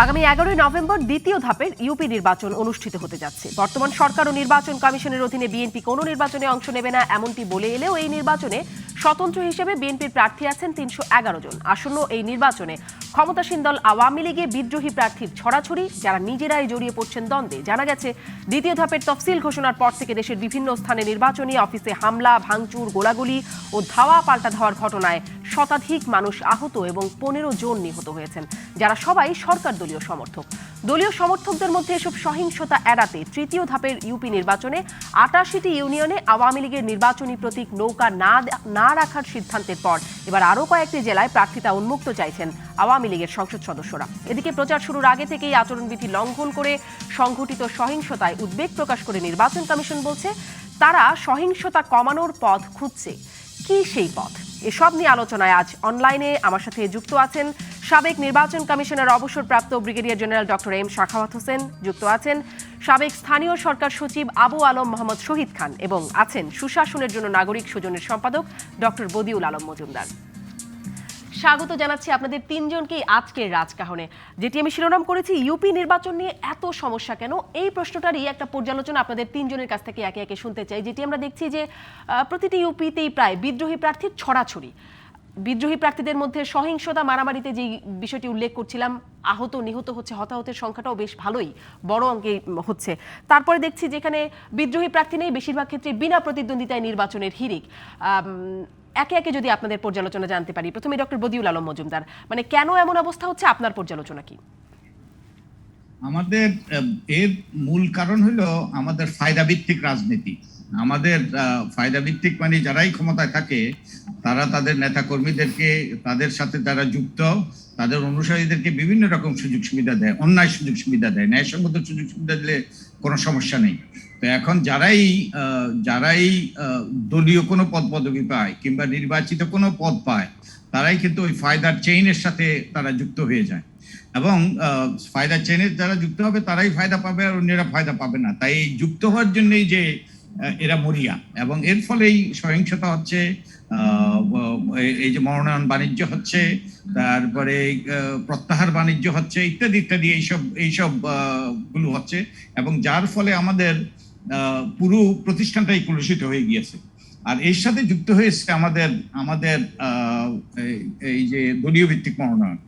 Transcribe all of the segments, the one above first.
আগামী 11 নভেম্বর দ্বিতীয় ধাপের ইউপি নির্বাচন অনুষ্ঠিত হতে যাচ্ছে। বর্তমান সরকার ও নির্বাচন কমিশনের অধীনে বিএনপি কোনো নির্বাচনে অংশ নেবে না এমনটি বলে এলেও এই নির্বাচনে স্বতন্ত্র হিসেবে বিএনপির প্রার্থী আছেন 311 জন। আসন্ন এই নির্বাচনে ক্ষমতাসীন দল আওয়ামী লীগে বিদ্রোহী প্রার্থীর ছড়াছড়ি, যারা নিজেরাই জড়িয়ে পড়ছেন দ্বন্দ্বে। জানা গেছে দ্বিতীয় ধাপের তফসিল ঘোষণার পর থেকে দেশের বিভিন্ন স্থানে নির্বাচনী অফিসে হামলা, ভাঙচুর, গোলাগুলি ও ধাওয়া পাল্টা ধাওয়ার ঘটনায় শতাধিক মানুষ আহত এবং 15 জন নিহত হয়েছেন, যারা সবাই সরকার দলীয় সমর্থক। দলীয় সমর্থকদের মধ্যে এসব সহিংসতা এড়াতে তৃতীয় ধাপের ইউপি নির্বাচনে 88টি ইউনিয়নে আওয়ামী লীগের নির্বাচনী প্রতীক নৌকা না রাখার সিদ্ধান্তের পর এবার আরও কয়েকটি জেলায় প্রার্থিতা উন্মুক্ত চাইছেন আওয়ামী লীগের সংসদ সদস্যরা। এদিকে প্রচার শুরুর আগে থেকেই আচরণবিধি লঙ্ঘন করে সংঘটিত সহিংসতায় উদ্বেগ প্রকাশ করে নির্বাচন কমিশন বলছে তারা সহিংসতা কমানোর পথ খুঁজছে। কি সেই পথ? এসব নিয়ে আলোচনায় আজ অনলাইনে আমার সাথে যুক্ত আছেন সাবেক নির্বাচন কমিশনের অবসরপ্রাপ্ত brigadier general doctor M Sakhawat Hossain, যুক্ত আছেন সাবেক স্থানীয় সরকার সচিব আবু আলম মোহাম্মদ শহীদ খান এবং আছেন সুশাসনের জন্য নাগরিক সুজনের সম্পাদক ডক্টর বদিউল আলম মজুমদার। স্বাগত জানাচ্ছি আপনাদের তিনজনকেই আজকের রাজকাহনে। যেটি আমি শিরোনাম করেছি, ইউপি নির্বাচন নিয়ে এত সমস্যা কেন, এই প্রশ্নটারই একটা পর্যালোচনা আপনাদের তিনজনের কাছ থেকে একে একে শুনতে চাই। যেটি আমরা দেখছি যে প্রতিটি ইউপিতেই প্রায় বিদ্রোহী প্রার্থীর ছড়াছড়ি। বিদ্রোহী প্রার্থীদের মধ্যে সহিংসতা, মারামারিতে যে বিষয়টি উল্লেখ করছিলাম, আহত নিহত হচ্ছে, হতাহতের সংখ্যাটাও বেশ ভালোই বড় অঙ্কে হচ্ছে। তারপরে দেখছি যেখানে বিদ্রোহী প্রার্থী নেই, বেশিরভাগ ক্ষেত্রে বিনা প্রতিদ্বন্দ্বিতায় নির্বাচনের হিড়িক। একে একে যদি আপনাদের পর্যালোচনা জানতে পারি, প্রথমে ডক্টর বদিউল আলম মজুমদার, মানে কেন এমন অবস্থা হচ্ছে, আপনার পর্যালোচনা কি? আমাদের এর মূল কারণ হলো আমাদের ফায়দা ভিত্তিক রাজনীতি। আমাদের ফায়দা ভিত্তিক মানে যারাই ক্ষমতায় থাকে তারা তাদের নেতা কর্মীদেরকে, তাদের সাথে যারা যুক্ত, তাদের অনুসারীদেরকে বিভিন্ন রকম সুযোগ সুবিধা দেয়, অন্যায় সুযোগ সুবিধা দেয়। ন্যায়সঙ্গত সুযোগ সুবিধা দিলে কোনো সমস্যা নেই। তো এখন যারাই দলীয় কোনো পদ পদবি পায় কিংবা নির্বাচিত কোনো পদ পায়, তারাই কিন্তু ওই ফায়দার চেইনের সাথে তারা যুক্ত হয়ে যায় এবং ফায়দা চেইনের যারা যুক্ত হবে তারাই ফায়দা পাবে আর অন্যরা ফায়দা পাবে না। তাই যুক্ত হওয়ার জন্যই যে এরা মরিয়া, এবং এর ফলেই সহিংসতা হচ্ছে, এই যে মনোনয়ন বাণিজ্য হচ্ছে, তারপরে প্রত্যাহার বাণিজ্য হচ্ছে, ইত্যাদি ইত্যাদি এইসব গুলো হচ্ছে, এবং যার ফলে আমাদের পুরো প্রতিষ্ঠানটাই কলুষিত হয়ে গিয়েছে। আর এর সাথে যুক্ত হয়েছে আমাদের এই যে দলীয় ভিত্তিক মনোনয়ন,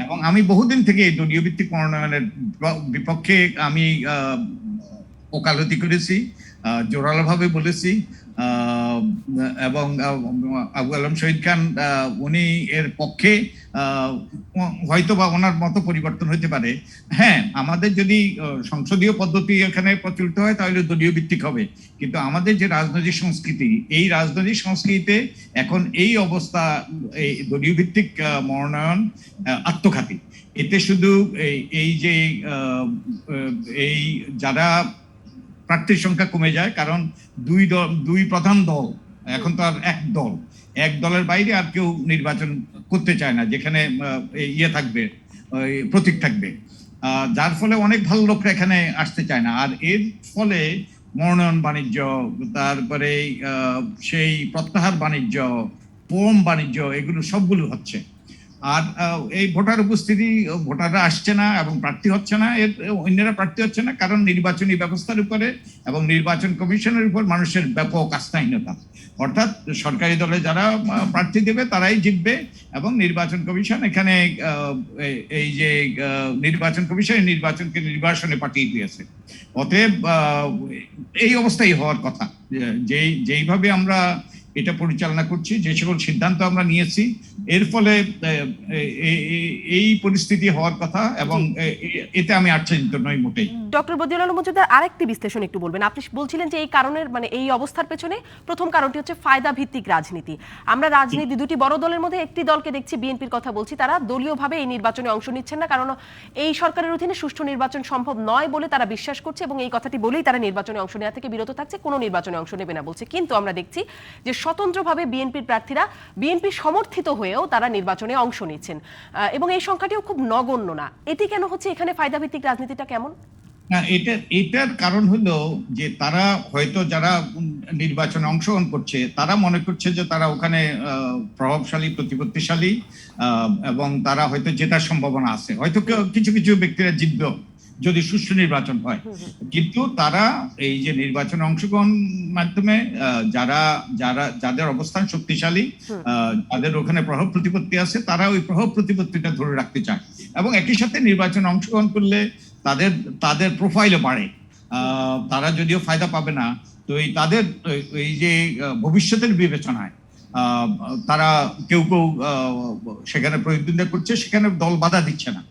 এবং আমি বহুদিন থেকে এই দলীয় ভিত্তিক মনোনয়নের বিপক্ষে আমি ওকালতি করেছি, জোরালোভাবে বলেছি, এবং আবু আলম শহীদ খান উনি এর পক্ষে, হয়তো বা ওনার মতো পরিবর্তন হতে পারে। হ্যাঁ, আমাদের যদি সংসদীয় পদ্ধতি এখানে প্রচলিত হয় তাহলে দলীয় ভিত্তিক হবে, কিন্তু আমাদের যে রাজনৈতিক সংস্কৃতি, এই রাজনৈতিক সংস্কৃতিতে এখন এই অবস্থা, এই দলীয় ভিত্তিক মনোনয়ন আত্মঘাতী। এতে শুধু এই যে এই যারা প্রার্থীর সংখ্যা কমে যায়, কারণ দুই প্রধান দল, এখন তো আর এক দলের বাইরে আর কেউ নির্বাচন করতে চায় না, যেখানে ইয়ে থাকবে, প্রতীক থাকবে, যার ফলে অনেক ভালো লোকরা এখানে আসতে চায় না। আর এর ফলে মনোনয়ন বাণিজ্য, তারপরে সেই প্রত্যাহার বাণিজ্য, পম বাণিজ্য, এগুলো সবগুলো হচ্ছে। আর এই ভোটার উপস্থিতি, ভোটাররা আসছে না এবং প্রার্থী হচ্ছে না, অন্যরা প্রার্থী হচ্ছে না, কারণ নির্বাচনী ব্যবস্থার উপরে এবং নির্বাচন কমিশনের উপর মানুষের ব্যাপক আস্থাহীনতা। অর্থাৎ সরকারি দলে যারা প্রার্থী দেবে তারাই জিতবে, এবং নির্বাচন কমিশন এখানে এই যে নির্বাচন কমিশন নির্বাচনকে নির্বাসনে পাঠিয়ে দিয়েছে। অতএব এই অবস্থাই হওয়ার কথা। যেইভাবে আমরা এটা পরিচালনা করছি, যে সকল সিদ্ধান্ত আমরা নিয়েছি, এর ফলে এই পরিস্থিতি হওয়ার কথা, এবং এতে আমি আশ্চর্যিত নই মোটেই। ডক্টর বদিউল আলম মজুমদার, আরেকটি বিশ্লেষণ একটু বলবেন। আপনি বলছিলেন যে এই কারণের, মানে এই অবস্থার পেছনে প্রথম কারণটি হচ্ছে ফায়দা ভিত্তিক রাজনীতি। আমরা রাজনীতি দুটি বড় দলের মধ্যে একটি দলকে দেখছি, বিএনপির কথা বলছি, তারা দলীয়ভাবে এই নির্বাচনে অংশ নিচ্ছেন না, কারণ এই সরকারের অধীনে সুষ্ঠু নির্বাচন সম্ভব নয় বলে তারা বিশ্বাস করছে, এবং এই কথাটি বলেই তারা নির্বাচনে অংশ নেওয়া থেকে বিরত থাকছে, কোনো নির্বাচনে অংশ নেবে না বলছে। কিন্তু আমরা দেখছি যে স্বতন্ত্রভাবে বিএনপির প্রার্থীরা বিএনপি সমর্থিত হয়েও তারা নির্বাচনে অংশ নিচ্ছেন, এবং এই সংখ্যাটিও খুব নগণ্য না। এটি কেন হচ্ছে? এখানে ফায়দা ভিত্তিক রাজনীতিটা কেমন? না, এটার কারণ হলো যে তারা হয়তো যারা নির্বাচনে অংশগ্রহণ করছে তারা মনে করছে যে তারা ওখানে প্রভাবশালী প্রতিপত্তিশালী, এবং তারা হয়তো জেতার সম্ভাবনা আছে, হয়তো কিছু কিছু ব্যক্তিরা জিতবেও যদি সুষ্ঠু নির্বাচন হয়। কিন্তু তারা এই যে নির্বাচনে অংশগ্রহণ মাধ্যমে যারা যারা যাদের অবস্থান শক্তিশালী, যাদের ওখানে প্রভাব প্রতিপত্তি আছে, তারা ওই প্রভাব প্রতিপত্তিটা ধরে রাখতে চায় এবং একই সাথে নির্বাচনে অংশগ্রহণ করলে তাদের তাদের প্রোফাইলও বাড়ে। তারা যদিও ফায়দা পাবে না, তো এই তাদের এই যে ভবিষ্যতের বিবেচনায় তারা কেউ কেউ সেখানে প্রতিদ্বন্দ্বিতা করছে, সেখানে দল বাধা দিচ্ছে না।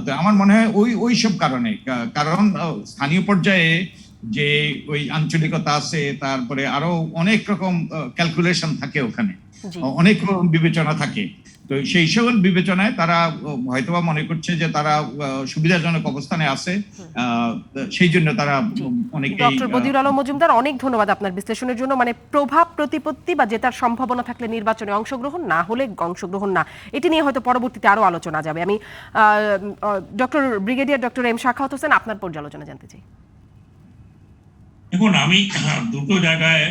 তো আমার মনে হয় ওই সব কারণে, কারণ স্থানীয় পর্যায়ে যে ওই আঞ্চলিকতা আছে, তারপরে আরো অনেক রকম ক্যালকুলেশন থাকে, ওখানে অনেক রকম বিবেচনা থাকে। তো সেই সকল বিবেচনায় তারা হয়তোবা মনে করছে যে তারা সুবিধাজনক অবস্থানে আছে, সেই জন্য তারা অনেকেই। ডক্টর বদিউল আলম মজুমদার, অনেক ধন্যবাদ আপনার বিশ্লেষণের জন্য। মানে প্রভাব প্রতিপত্তি বা জেতার সম্ভাবনা থাকলে নির্বাচনে অংশগ্রহণ, না হলে অংশগ্রহণ না, এটি নিয়ে হয়তো পরবর্তীতে আরো আলোচনা যাবে। আমি brigadier doctor M Sakhawat Hossain, আপনার পর্যালোচনা জানতে চাই। দেখুন, আমি দুটো জায়গায়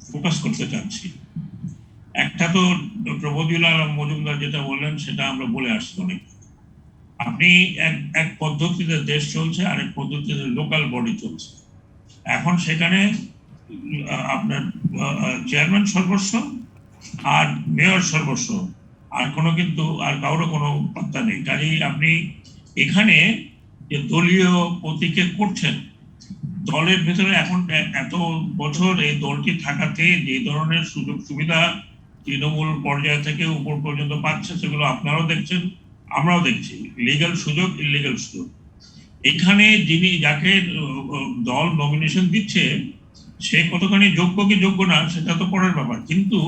ফোকাস করতে চাচ্ছি। একটা তো ডক্টর বদিউল আলম মজুমদার যেটা বললেন সেটা আমরা বলে আসছি অনেক। আপনি এক পদ্ধতিতে দেশ চলছে, আরেক পদ্ধতিতে লোকাল বডি চলছে। এখন সেখানে আপনার চেয়ারম্যান সর্বস্ব আর মেয়র সর্বস্ব, আর কারো কোনো পাত্তা নেই। কাজেই আপনি এখানে যে দলীয় প্রতীকে করছেন, দলের ভেতরে এখন এত বছর এই দলটি থাকাতে যে ধরনের সুযোগ সুবিধা তৃণমূল পর্যায় থেকে উপর পর্যন্ত পাচ্ছে, সেগুলো আপনারাও দেখছেন, আমরাও দেখছি। লিগ্যাল সুযোগ, ইলিগ্যাল সুযোগ। এখানে যাকে দল নমিনেশন দিচ্ছে সে কতখানি যোগ্য কি যোগ্য না সেটা তো পরের ব্যাপার, কিন্তু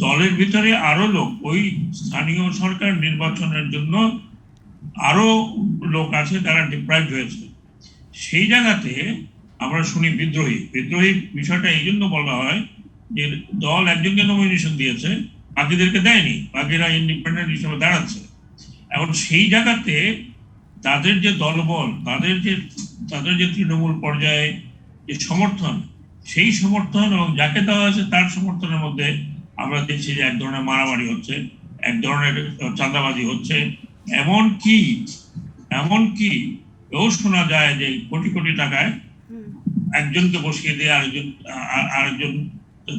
দলের ভিতরে আরো লোক, ওই স্থানীয় সরকার নির্বাচনের জন্য আরো লোক আছে তারা ডিপ্রাইভ হয়েছে। সেই জায়গাতে আমরা শুনি বিদ্রোহী বিষয়টা এই জন্য বলা হয় যে দল একজনকে নমিনেশন দিয়েছে, বাকিদেরকে দেয়নি, বাকিরা ইন্ডিপেন্ডেন্ট হিসেবে দাঁড়াচ্ছে। এখন সেই জায়গাতে তাদের যে দলবল, তাদের যে তৃণমূল পর্যায়ে যে সমর্থন, সেই সমর্থন এবং যাকে দেওয়া হয়েছে তার সমর্থনের মধ্যে আমরা দেখছি যে এক ধরনের মারামারি হচ্ছে, এক ধরনের চাঁদাবাজি হচ্ছে। এমনকি এও শোনা যায় যে কোটি কোটি টাকায় একজনকে বসিয়ে দিয়ে আরেকজন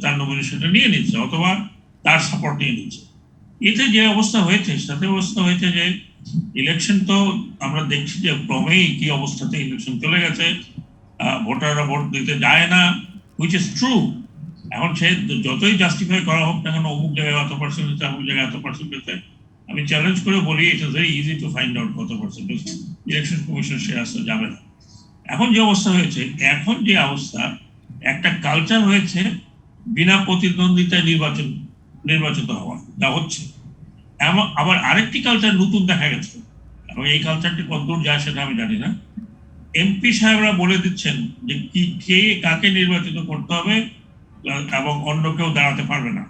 তার নমিনেশনটা নিয়ে নিচ্ছে অথবা তার সাপোর্ট নিয়ে নিচ্ছে। এতে যে অবস্থা হয়েছে, সাথে অবস্থা হয়েছে যে ইলেকশন তো আমরা দেখছি যে ক্রমেই কি অবস্থাতে ইলেকশন চলে গেছে। ভোটাররা ভোট দিতে যায় না, হুইচ ইজ ট্রু। এখন সে যতই জাস্টিফাই করা হোক না কেন, অমুক জায়গায় এত পার্সেন্টেজ, অমুক জায়গায় এত পার্সেন্টেজ, আমি চ্যালেঞ্জ করে বলি it is very easy to find out কত পার্সেন্টেজ। ইলেকশন কমিশন সে আসতে যাবে না। এখন যে অবস্থা হয়েছে, একটা কালচার হয়েছে বিনা প্রতিদ্বন্দ্বিতায় নির্বাচিত হওয়া, যা হচ্ছে। আবার আরেকটি কালচার নতুন দেখা গেছে, এবং এই কালচারটি কতদূর যায় সেটা আমি জানি না। এমপি সাহেবরা বলে দিচ্ছেন যে কে কাকে নির্বাচিত করতে হবে এবং অন্য কেউ দাঁড়াতে পারবে না,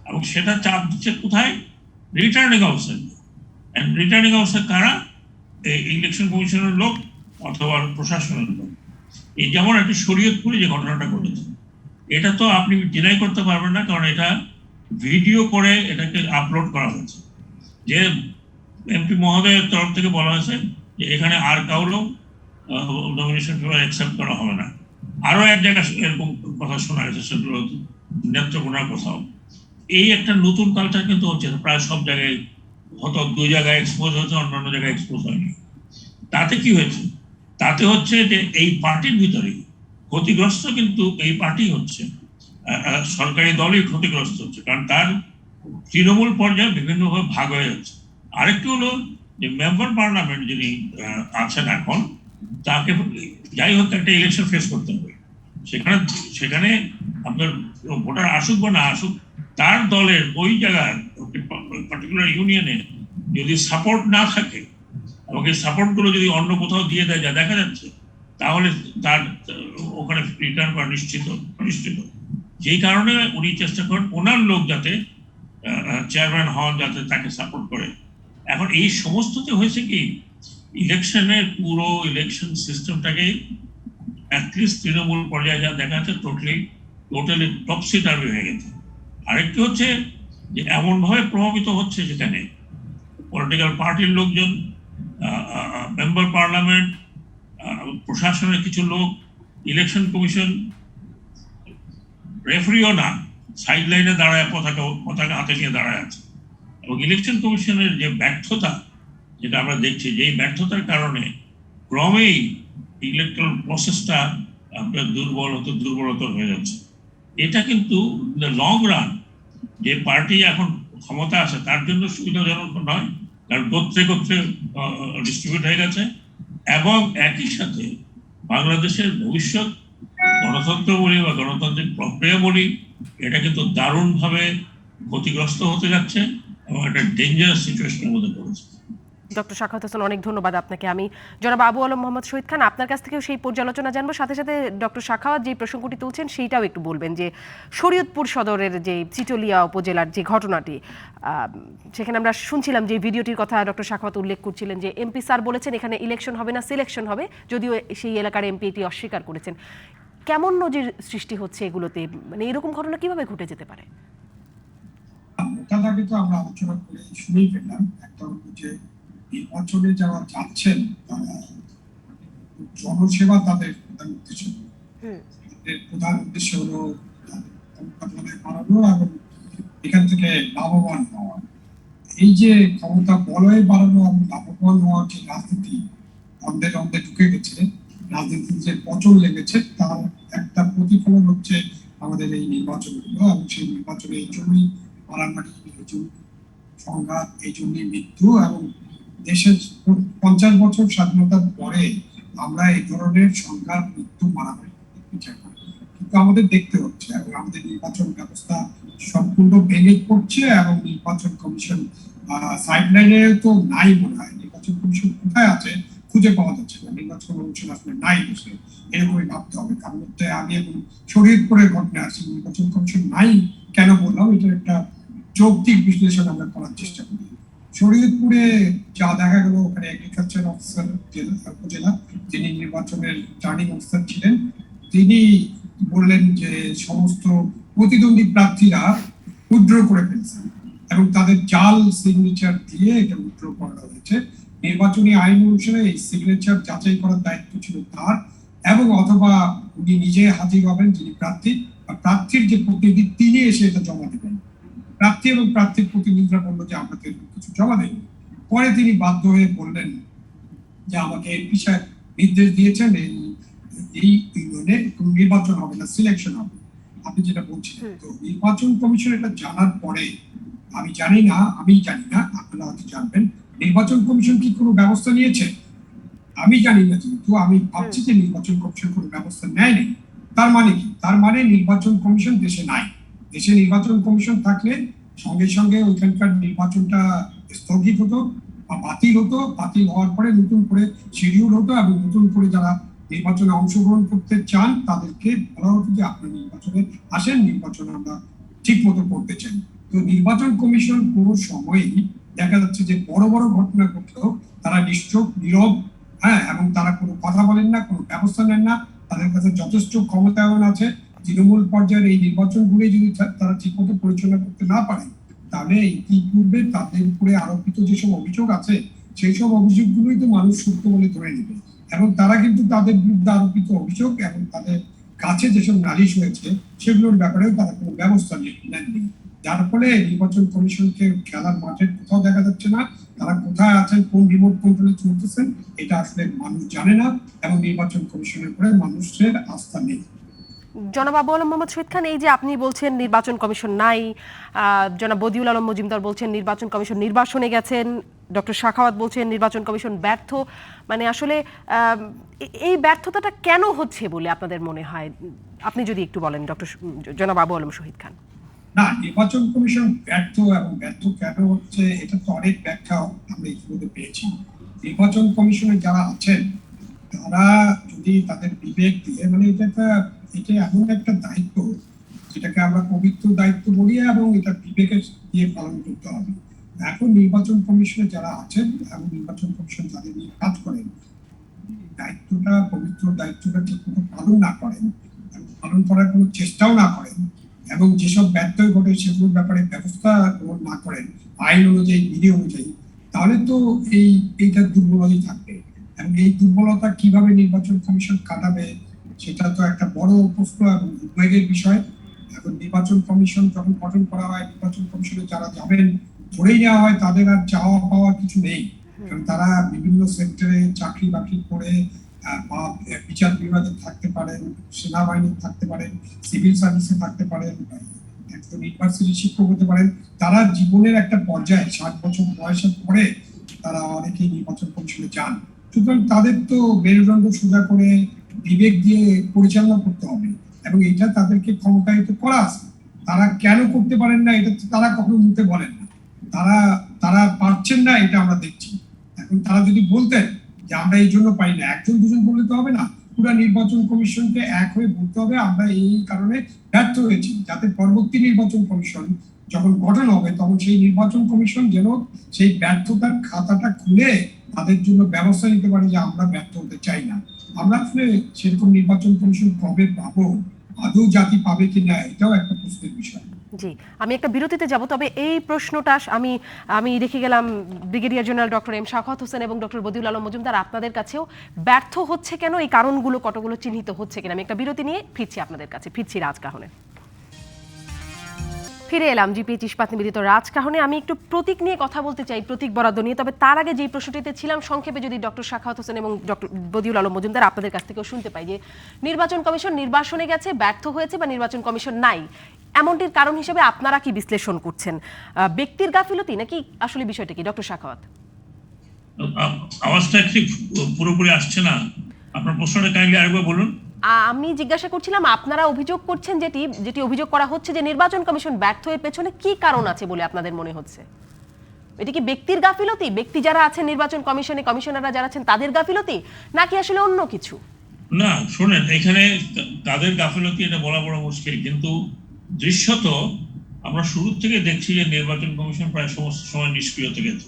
এবং সেটা চাপ দিচ্ছে কোথায়? Returning officer. রিটার্নিং অফিসার কারা? ইলেকশন কমিশনের লোক অথবা প্রশাসনের লোক। এই যেমন একটি শরীয়তপুরে যে ঘটনাটা ঘটেছে, এটা তো আপনি ডিনাই করতে পারবেন না, কারণ এটা ভিডিও করে এটাকে আপলোড করা হয়েছে। যে এমপি মহোদয়ের তরফ থেকে বলা হয়েছে যে এখানে আর কাউরও নমিনেশন পেপার অ্যাকসেপ্ট করা হবে না। আরো এক জায়গায় এরকম কথা শোনা গেছে, সেগুলো নেত্রকোনার কোথাও। এই একটা নতুন কালচার কিন্তু হচ্ছে প্রায় সব জায়গায়, হয়তো 2 জায়গায় এক্সপোজ হয়েছে, অন্যান্য জায়গায় এক্সপোজ হয়নি। তাতে কি হয়েছে? তাতে হচ্ছে যে এই পার্টির ভিতরে ক্ষতিগ্রস্ত কিন্তু এই পার্টি হচ্ছে, সরকারি দলই ক্ষতিগ্রস্ত হচ্ছে, কারণ তার তৃণমূল পর্যায়ে বিভিন্নভাবে ভাগ হয়ে যাচ্ছে। আরেকটু হলো যে মেম্বার পার্লামেন্ট যিনি আছেন এখন, তাকে যাই হোক একটা ইলেকশন ফেস করতে হবে। সেখানে আপনার ভোটার আসুক বা না আসুক, তার দলের ওই জায়গায় পার্টিকুলার ইউনিয়নে যদি সাপোর্ট না থাকে এবং এই সাপোর্টগুলো যদি অন্য কোথাও দিয়ে দেয়, যা দেখা যাচ্ছে, তাহলে তার ওখানে রিটার্ন করা নিশ্চিত। যেই কারণে উনি চেষ্টা করেন ওনার লোক যাতে চেয়ারম্যান হন, যাতে তাকে সাপোর্ট করে। এখন এই সমস্ততে হয়েছে কি, ইলেকশনের পুরো ইলেকশন সিস্টেমটাকে অ্যাটলিস্ট তৃণমূল পর্যায়ে যা দেখা যাচ্ছে টোটালি টপসি টার্ভি হয়ে গেছে। আরেকটি হচ্ছে যে এমনভাবে প্রভাবিত হচ্ছে যেখানে পলিটিক্যাল পার্টির লোকজন, মেম্বার পার্লামেন্ট, প্রশাসনের কিছু লোক, ইলেকশন কমিশন, রেফারিও না, সাইড লাইনে দাঁড়ায় পতাকা হাতে নিয়ে দাঁড়ায় আছে। এবং ইলেকশন কমিশনের যে ব্যর্থতা, যেটা আমরা দেখছি, যে ব্যর্থতার কারণে ক্রমেই ইলেকট্রাল প্রসেসটা আপনার দুর্বলতর হয়ে যাচ্ছে। এটা কিন্তু লং রান যে পার্টি এখন ক্ষমতা আছে তার জন্য সুবিধাজনক নয়, কারণ গোত্রে ডিস্ট্রিবিউট হয়ে গেছে। এবং একই সাথে বাংলাদেশের ভবিষ্যৎ গণতন্ত্র বলি বা গণতান্ত্রিক প্রক্রিয়া বলি, এটা কিন্তু দারুণভাবে ক্ষতিগ্রস্ত হতে যাচ্ছে এবং একটা ডেঞ্জারাস সিচুয়েশনের মধ্যে পড়েছে। ডক্টর সাখাওয়াত হোসেন, অনেক ধন্যবাদ আপনাকে। আমি জনাব আবু আলম মোহাম্মদ শহীদ খান, আপনার কাছ থেকেও সেই পর্যালোচনা জানবো। সাথে সাথে ডক্টর সাখাওয়াত যে প্রসঙ্গটি তুলছেন সেইটাও একটু বলবেন, যে শরীয়তপুর সদরের যে চিচলিয়া উপজেলার যে ঘটনাটি, সেখানে আমরা শুনছিলাম যে ভিডিওটির কথা ডক্টর সাখাওয়াত উল্লেখ করছিলেন যে এমপি স্যার বলেছেন এখানে ইলেকশন হবে না, সিলেকশন হবে, যদিও সেই এলাকার এমপি এটি অস্বীকার করেছেন। কেমন নজির সৃষ্টি হচ্ছে এগুলোতে? মানে এরকম ঘটনা কিভাবে ঘটে যেতে পারে? মোটাদাগে তো আমরা আলোচনা করে শুনেই ফেললাম। একটা হলো যে নির্বাচনে যারা যাচ্ছেন তারা জনসেবা তাদের প্রধান উদ্দেশ্য, তাদের প্রধান উদ্দেশ্য হলো বাড়ানো এবং এখান থেকে লাভবান হওয়া। এই যে ক্ষমতা বলয় বাড়ানো এবং লাভবান হওয়ার যে রাজনীতি অন্ধে অন্ধে ঢুকে গেছে, রাজনীতির যে পচন লেগেছে, তার একটা প্রতিফলন হচ্ছে আমাদের এই নির্বাচনগুলো। এবং সেই নির্বাচনে এই জন্যই মারামারি, এই জন্য সংঘাত, এই জন্যই মৃত্যু। এবং দেশের 50 বছর স্বাধীনতার পরে আমরা এই ধরনের সংঘাত, মৃত্যু, মারামারি বিচার করি, কিন্তু আমাদের দেখতে হচ্ছে। এবং আমাদের নির্বাচন ব্যবস্থা সম্পূর্ণ ভেঙে পড়ছে এবং নির্বাচন কমিশন সাইডলাইনে তো নাই মনে হয়। নির্বাচন কমিশন কোথায় আছে খুঁজে পাওয়া যাচ্ছে না। নির্বাচন কমিশন আসলে নাই বসে, এরকমই ভাবতে হবে। কারণ হচ্ছে আমি এখন শরীয়তপুরের ঘটনা আসছি, নির্বাচন কমিশন নাই কেন বললাম, এটার একটা যৌক্তিক বিশ্লেষণ আমরা করার চেষ্টা করি। শরীয়তপুরে যা দেখা গেল, ওখানে এগ্রিকালচার অফিসার উপজেলা, যিনি নির্বাচনের রিটার্নিং অফিসার ছিলেন, তিনি বললেন যে সমস্ত প্রতিদ্বন্দ্বী প্রার্থীরা উইথড্র করে ফেলছেন এবং তাদের জাল সিগনেচার দিয়ে এটা উইথড্র করা হয়েছে। নির্বাচনী আইন অনুসারে এই সিগনেচার যাচাই করার দায়িত্ব ছিল তার, এবং অথবা উনি নিজে হাজির হবেন যিনি প্রার্থী, বা প্রার্থীর যে প্রতিনিধি তিনি এসে এটা জমা দেবেন। প্রার্থী এবং প্রার্থীর প্রতিনিধিরা বললো যে আমাকে কিছু জমা দেন। পরে তিনি বাধ্য হয়ে বললেন যে আমাকে এমপি সাহেব নির্দেশ দিয়েছেন এই ইউনিয়নে কোনো নির্বাচন হবে না, সিলেকশন হবে। আপনি যেটা বলছিলেন, তো নির্বাচন কমিশন এটা জানার পরে আমি জানি না, আপনারা হয়তো জানবেন, নির্বাচন কমিশন কি কোনো ব্যবস্থা নিয়েছে আমি জানি না। যেহেতু আমি ভাবছি যে নির্বাচন কমিশন কোনো ব্যবস্থা নেয়নি, তার মানে কি? তার মানে নির্বাচন কমিশন দেশে নাই। দেশে নির্বাচন কমিশন থাকলে সঙ্গে সঙ্গে ওইখানকার নির্বাচনটা স্থগিত হতো বা বাতিল হতো। বাতিল হওয়ার পরে নতুন করে শিডিউল হতো এবং নতুন করে যারা নির্বাচনে অংশগ্রহণ করতে চান তাদেরকে বলা হতো যে আপনার নির্বাচনে আসেন, নির্বাচন আমরা ঠিক মতো করতে চাই। তো নির্বাচন কমিশন কোনো সময়ই দেখা যাচ্ছে যে বড় বড় ঘটনা ঘটলেও তারা নিশ্চুপ, নীরব, এবং তারা কোনো কথা বলেন না, কোনো ব্যবস্থা নেন না। তাদের কাছে যথেষ্ট ক্ষমতায়ন আছে। তৃণমূল পর্যায়ের এই নির্বাচনগুলি যদি তারা ঠিকমতো পরিচালনা করতে না পারে, তাহলে ইতিপূর্বে তাদের উপরে আরোপিত যেসব অভিযোগ আছে সেই সব অভিযোগগুলোই তো মানুষ সত্য বলে ধরে নেবে। এবং তারা কিন্তু তাদের বিরুদ্ধে আরোপিত অভিযোগ এবং তাদের কাছে যেসব নালিশ হয়েছে সেগুলোর ব্যাপারেও তারা কোনো ব্যবস্থা নেননি। যার ফলে নির্বাচন কমিশনকে খেলার মাঠে কোথাও দেখা যাচ্ছে না। তারা কোথায় আছেন, কোন রিমোট কন্ট্রোলে চলতেছেন, এটা আসলে মানুষ জানে না এবং নির্বাচন কমিশনের উপরে মানুষের আস্থা নেই। জনাব আবু আলম মোহাম্মদ শহীদ খান, এই যে আপনি বলছেন নির্বাচন কমিশন নাই, জনাব বদিউল আলম মজুমদার বলছেন নির্বাচন কমিশন নির্বাসনে গেছেন, ডক্টর সাখাওয়াত বলছেন নির্বাচন কমিশন ব্যর্থ, মানে আসলে এই ব্যর্থতাটা কেন হচ্ছে বলে আপনাদের মনে হয়? আপনি যদি একটু বলেন ডক্টর জনাব আবু আলম শহীদ খান। না, নির্বাচন কমিশন ব্যর্থ এবং ব্যর্থ কেন হচ্ছে এটা তো অনেক ব্যাখ্যা আমরা ইতিমধ্যে পেয়েছি। নির্বাচন কমিশনে যারা আছেন তারা যদি তাদের বিবেক দিয়ে, মানে এটা এমন একটা দায়িত্ব যেটাকে আমরা পবিত্র দায়িত্ব বলি এবং এটা বিবেকের দিয়ে পালন করতে হবে। এখন নির্বাচন কমিশনে যারা আছেন এবং নির্বাচন কমিশন যাদের নিয়ে কাজ করেন, পবিত্র দায়িত্বটা ঠিক মতো পালন না করেন এবং পালন করার কোনো চেষ্টাও না করেন এবং যেসব ব্যত্যয় ঘটে সেগুলোর ব্যাপারে ব্যবস্থা গ্রহণ না করেন আইন অনুযায়ী, বিধি অনুযায়ী, তাহলে তো এইটা দুর্বলতাই থাকবে। এবং এই দুর্বলতা কিভাবে নির্বাচন কমিশন কাটাবে সেটা তো একটা বড় প্রশ্ন এবং উদ্বেগের বিষয়। এখন নির্বাচন কমিশন যখন গঠন করা হয়, নির্বাচন কমিশনে যারা যাবেন ধরেই নেওয়া হয় তাদের আর চাওয়া পাওয়া কিছু নেই, কারণ তারা বিভিন্ন সেক্টরে চাকরি বাকরি করে বা বিচার বিভাগে থাকতে পারেন, সেনাবাহিনী থাকতে পারেন, সিভিল সার্ভিসে থাকতে পারেন, একজন ইউনিভার্সিটি শিক্ষক হতে পারেন। তারা জীবনের একটা পর্যায়ে 60 বছর বয়সের পরে তারা অনেকেই নির্বাচন কমিশনে যান। সুতরাং তাদের তো মেরুদণ্ড সোজা করে বিবেক দিয়ে পরিচালনা করতে হবে এবং এটা তাদেরকে ক্ষমতায়িত করা আছে। তারা কেন করতে পারেন না এটা তারা কখনো মুখে বলেন না। তারা পারছেন না এটা আমরা দেখছি। এখন তারা যদি বলতেন যে আমরা এই জন্য পাই না, একজন দুজন বললে তো হবে না, পুরো নির্বাচন কমিশনকে এক হয়ে বলতে হবে আমরা এই কারণে ব্যর্থ হয়েছি, যাতে পরবর্তী নির্বাচন কমিশন যখন গঠন হবে তখন সেই নির্বাচন কমিশন যেন সেই ব্যর্থতার খাতাটা খুলে তাদের জন্য ব্যবস্থা নিতে পারে যে আমরা ব্যর্থ হতে চাই না। আমরা আসলে সেরকম নির্বাচন কমিশন কবে পাবো, আদৌ জাতি পাবে কিনা, এটাও একটা প্রশ্নের বিষয়। জি, আমি একটা বিরতিতে যাব, তবে এই প্রশ্নটা আমি রেখে গেলাম brigadier general doctor M Sakhawat Hossain এবং ডক্টর বদিউল আলম মজুমদার, আপনাদের কাছেও ব্যর্থ হচ্ছে কেন, এই কারণগুলো কতগুলো চিহ্নিত হচ্ছে কিনা। আমি একটা বিরতি নিয়ে ফিরছি আপনাদের কাছে, ফিরছি রাজকাহনে। ফিরে এলাম জিপিএইচ ইস্পাত নিবেদিত রাজকাহনে। আমি একটু প্রতীক নিয়ে কথা বলতে চাই, প্রতীক বরাদ্দ নিয়ে। তবে তার আগে যেই প্রশ্নটিতে ছিলাম সংক্ষেপে যদি ডক্টর শাখাওয়াত হোসেন এবং ডক্টর বদিউল আলম মজুমদার আপনাদের কাছ থেকেও শুনতে পাই যে নির্বাচন কমিশন নির্বাসনে গেছে, ব্যর্থ হয়েছে, বা নির্বাচন কমিশন নাই, এমনটির কারণ হিসেবে আপনারা কি বিশ্লেষণ করছেন? ব্যক্তির গাফিলতি নাকি আসলে বিষয়টা কি, ডক্টর শাখাওয়াত? আওয়াজটা ঠিক পুরোপুরি আসছে না, আপনার প্রশ্নটা কাইন্ডলি আরেকবার বলুন। আমি জিজ্ঞাসা করছিলাম আপনারা অভিযোগ করছেন যেটি অভিযোগ করা হচ্ছে যে নির্বাচন কমিশন ব্যর্থ হয়ে পেছনে কি কারণ আছে বলে আপনাদের মনে হচ্ছে? এটি কি ব্যক্তির গাফিলতি, ব্যক্তি যারা আছেন নির্বাচন কমিশনে, কমিশনাররা যারা আছেন তাদের গাফিলতি, নাকি আসলে অন্য কিছু? না শোনেন, এখানে তাদের গাফিলতি এটা বলা বড় মুশকিল, কিন্তু দৃশ্যত আমরা শুরু থেকে দেখছি যে নির্বাচন কমিশন প্রায় সমস্ত সময় নিষ্ক্রিয় গেছে।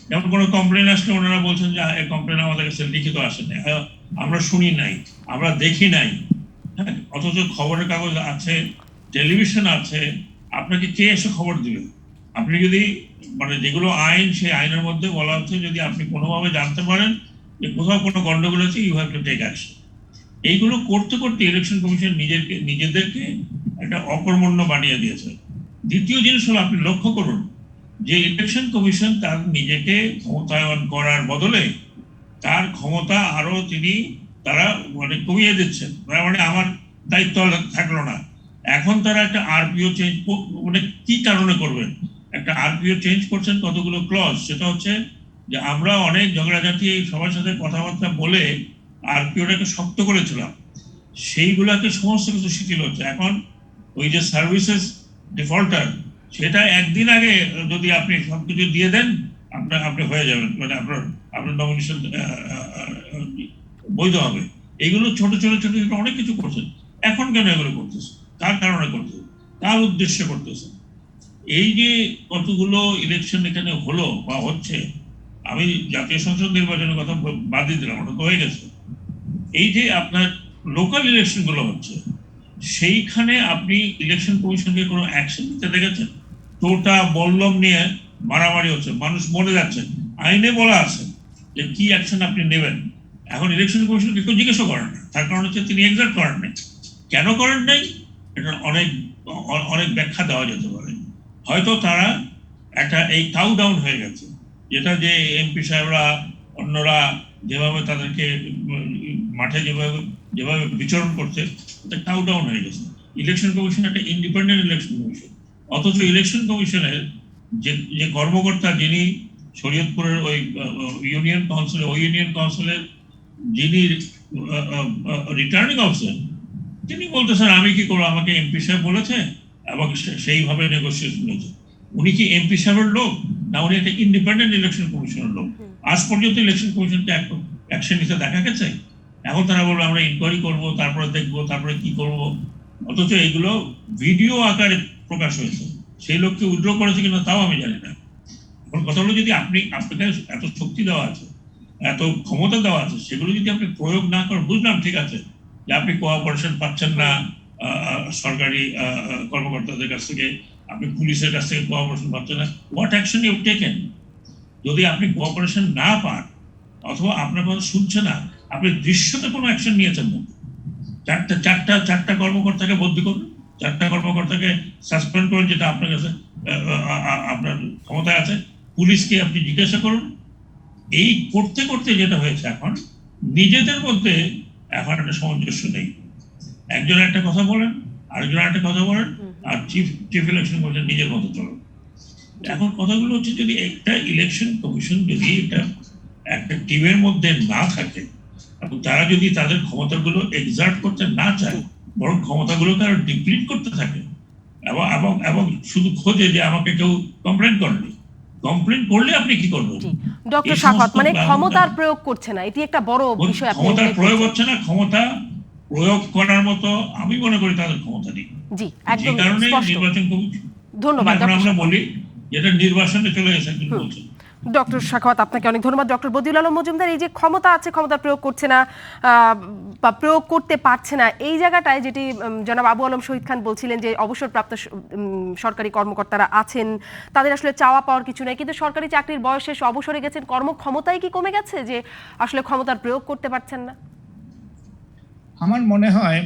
যেমন কোনো কমপ্লেন আসলে ওনারা বলছেন যে এই কমপ্লেন আমাদের কাছে লিখিত আসেনি, আমরা শুনি নাই, আমরা দেখি নাই। হ্যাঁ, অথচ খবরের কাগজ আছে, টেলিভিশন আছে, আপনাকে কে এসে খবর দিবে? আপনি যদি মানে যেগুলো আইন, সেই আইনের মধ্যে বলা হচ্ছে যদি আপনি কোনোভাবে জানতে পারেন যে কোথাও কোনো গন্ডগোল আছে, you have to take action. এইগুলো করতে করতে ইলেকশন কমিশন নিজেদেরকে একটা অকর্মণ্য বানিয়ে দিয়েছে। দ্বিতীয় জিনিস হলো, আপনি লক্ষ্য করুন যে ইলেকশন কমিশন তার নিজেকে ক্ষমতায়ন করার বদলে তার ক্ষমতা আরো তারা মানে কমিয়ে দিচ্ছেন। মানে আমার দায়িত্ব থাকলো না, এখন তারা একটা আরপিও চেঞ্জ, মানে কি কারণে করবেন? একটা আরপিও চেঞ্জ করছেন কতগুলো ক্লজ, সেটা হচ্ছে যে আমরা অনেক ঝগড়াঝাটি সবার সাথে কথাবার্তা বলে আরপিওটাকে শক্ত করেছিলাম, সেইগুলাকে সমস্ত কিছু শিথিল হচ্ছে। এখন ওই যে সার্ভিসেস ডিফল্টার, সেটা একদিন আগে যদি আপনি সবকিছু দিয়ে দেন আপনি হয়ে যাবেন, মানে আপনার নমিনেশন বৈধ হবে। এগুলো ছোট ছোট ছোট ছোট অনেক কিছু করছেন। এখন কেন এগুলো করতেছে? কার কারণে করতেছে? কার উদ্দেশ্যে করতেছে? এই যে কতগুলো ইলেকশন এখানে হলো বা হচ্ছে, আমি জাতীয় সংসদ নির্বাচনের কথা বাদ দিয়ে দিলাম, ওটা তো হয়ে গেছে। এই যে আপনার লোকাল ইলেকশন গুলো হচ্ছে, সেইখানে আপনি ইলেকশন কমিশনকে কোনো অ্যাকশন নিতে দেখেছেন? টোটা বল্লম নিয়ে মারামারি হচ্ছে, মানুষ মরে যাচ্ছে, আইনে বলা আছে যে কি অ্যাকশন আপনি নেবেন। এখন ইলেকশন কমিশনকে কেউ জিজ্ঞাসা করেন না, তার কারণ হচ্ছে তিনি এক্সাক্ট করেন নাই। কেন করেন নাই এটা অনেক ব্যাখ্যা দেওয়া যেতে পারে। হয়তো তারা একটা এই কাউ ডাউন হয়ে গেছে, যেটা যে এমপি সাহেবরা অন্যরা যেভাবে তাদেরকে মাঠে যেভাবে বিচরণ করছে, এটা কাউ ডাউন হয়ে গেছে। ইলেকশন কমিশন একটা ইন্ডিপেন্ডেন্ট ইলেকশন কমিশন, অথচ ইলেকশন কমিশনের যে কর্মকর্তা, যিনি শরীয়তপুরের ওই ইউনিয়ন কাউন্সিলের যিনি রিটার্নিং অফিসার, তিনি বলতেছেন আমি কি করবো, আমাকে এমপি সাহেব বলেছে এবং সেইভাবে নেগোসিয়েশন হয়েছে। উনি কি এমপি সাহেবের লোক, না উনি একটা ইন্ডিপেন্ডেন্ট ইলেকশন কমিশনের লোক? আজ পর্যন্ত ইলেকশন কমিশনকে অ্যাকশন নিতে দেখা গেছে? এখন তারা বলবে আমরা ইনকোয়ারি করবো, তারপরে দেখবো, তারপরে কি করব। অথচ এগুলো ভিডিও আকারে প্রকাশ হয়েছে, সেই লোককে উইথড্র করেছে কিনা তাও আমি জানি না। এখন কথা হলো, যদি আপনাকে এত শক্তি দেওয়া আছে, এত ক্ষমতা দেওয়া আছে, সেগুলো যদি আপনি প্রয়োগ না করেন, বুঝলাম ঠিক আছে যে আপনি কোঅপারেশন পাচ্ছেন না সরকারি কর্মকর্তাদের কাছ থেকে, আপনি পুলিশের কাছ থেকে কোঅপারেশন পাচ্ছেন না, হোয়াট অ্যাকশন ইউ টেকেন? যদি আপনি কোঅপারেশন না পান অথবা আপনার কথা শুনছে না, আপনি দৃশ্যত কোনো অ্যাকশন নিয়েছেন না। চারটা কর্মকর্তাকে বদলি করুন, 4টা কর্মকর্তাকে সাসপেন্ড করুন, যেটা আপনার কাছে আপনার ক্ষমতায় আছে। পুলিশকে আপনি জিজ্ঞাসা করুন। এই করতে করতে যেটা হয়েছে, এখন নিজেদের মধ্যে এখন একটা সামঞ্জস্য নেই। একজন একটা কথা বলেন, আরেকজন একটা কথা বলেন, আর চিফ ইলেকশন বলছেন নিজের মতো চলেন। এখন কথাগুলো হচ্ছে, যদি একটা ইলেকশন কমিশন যদি এটা একটা টিমের মধ্যে না থাকে এবং তারা যদি তাদের ক্ষমতাগুলো এক্সার্ট করতে না চায়, বরং ক্ষমতাগুলোকে আরো ডিপ্লিট করতে থাকে এবং শুধু খোঁজে যে আমাকে কেউ কমপ্লেন করেনি, কমপ্লেন করলে আপনি কি করবেন? ডক্টর সাখাওয়াত, মানে ক্ষমতার প্রয়োগ করছে না, এটি একটা বড় বিষয়। ক্ষমতার প্রয়োগ হচ্ছে না, ক্ষমতা প্রয়োগ করার মতো আমি মনে করি তাদের ক্ষমতা নেই। জি, যে একদম কারণে স্পষ্ট। নির্বাচন কমিশন, ধন্যবাদ আমরা বলি যেটা নির্বাচনে চলে গেছে একজন বলছেন। ডক্টর সাখাওয়াত, আপনাকে অনেক ধন্যবাদ। ডক্টর বদিউল আলম মজুমদার, এই যে ক্ষমতা আছে, ক্ষমতা প্রয়োগ করছে না বা প্রয়োগ করতে পারছে না, এই জায়গাটায় যেটি জনাব আবু আলম শহীদ খান বলছিলেন যে অবসরপ্রাপ্ত সরকারি কর্মকর্তারা আছেন, তাদের আসলে চাওয়া পাওয়ার কিছু নেই, কিন্তু সরকারি চাকরির বয়স শেষ, অবসরে গেছেন, কর্মক্ষমতাই কি কমে গেছে যে আসলে ক্ষমতার প্রয়োগ করতে পারছেন না? আমার মনে হয়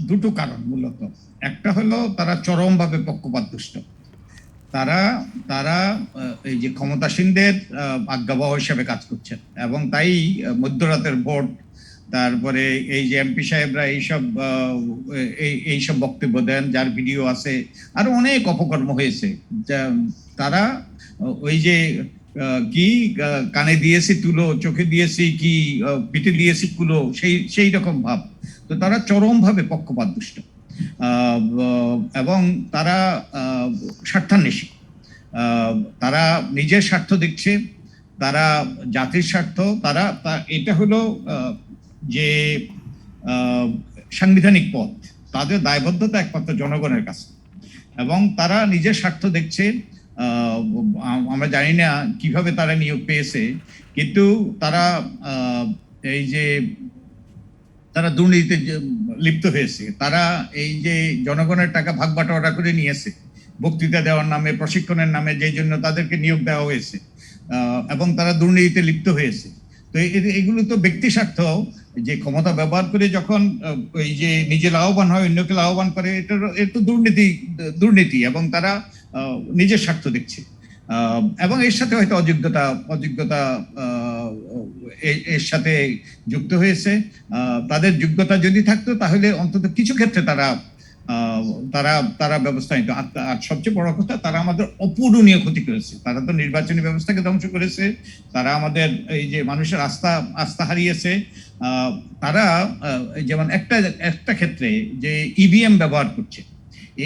দুটো কারণ মূলত। একটা হলো তারা চরমভাবে পক্ষপাতদুষ্ট। তারা এই যে ক্ষমতাসীনদের আজ্ঞাবহ হিসেবে কাজ করছেন, এবং তাই মধ্যরাতের ভোট, তারপরে এই যে এমপি সাহেবরা এইসব বক্তব্য দেন, যার ভিডিও আছে, আরো অনেক অপকর্ম হয়েছে। তারা ওই যে কি কানে দিয়েছি তুলো, চোখে দিয়েছি কি, পিঠে দিয়েছি কুলো, সেই রকম ভাব। তো তারা চরমভাবে পক্ষপাতদুষ্ট এবং তারা স্বার্থান্বেষী। তারা নিজের স্বার্থ দেখছে, তারা জাতির স্বার্থ, এটা হলো যে সাংবিধানিক পথ, তাদের দায়বদ্ধতা একমাত্র জনগণের কাছে, এবং তারা নিজের স্বার্থ দেখছে। আমরা জানি না কিভাবে তারা নিয়োগ পেয়েছে, কিন্তু তারা এই যে তারা দুর্নীতিতে লিপ্ত হয়েছে, তারা এই যে জনগণের টাকা ভাগ বাটোয়ারা করে নিয়েছে বক্তৃতা দেওয়ার নামে, প্রশিক্ষণের নামে, যেই জন্য তাদেরকে নিয়োগ দেওয়া হয়েছে, এবং তারা দুর্নীতিতে লিপ্ত হয়েছে। তো এগুলো তো ব্যক্তি স্বার্থ, যে ক্ষমতা ব্যবহার করে যখন ওই যে নিজে লাভবান হয়, অন্যকে লাভবান করে, এটা তো দুর্নীতি, এবং তারা নিজের স্বার্থ দেখছে। এবং এর সাথে হয়তো অযোগ্যতা এর সাথে যুক্ত হয়েছে। তাদের যোগ্যতা যদি থাকতো তাহলে অন্তত কিছু ক্ষেত্রে তারা ব্যবস্থা নিত। আর সবচেয়ে বড় কথা, তারা আমাদের অপূরণীয় ক্ষতি করেছে। তারা তো নির্বাচনী ব্যবস্থাকে ধ্বংস করেছে, তারা আমাদের এই যে মানুষের আস্থা হারিয়েছে। তারা যেমন একটা ক্ষেত্রে যে ইভিএম ব্যবহার করছে,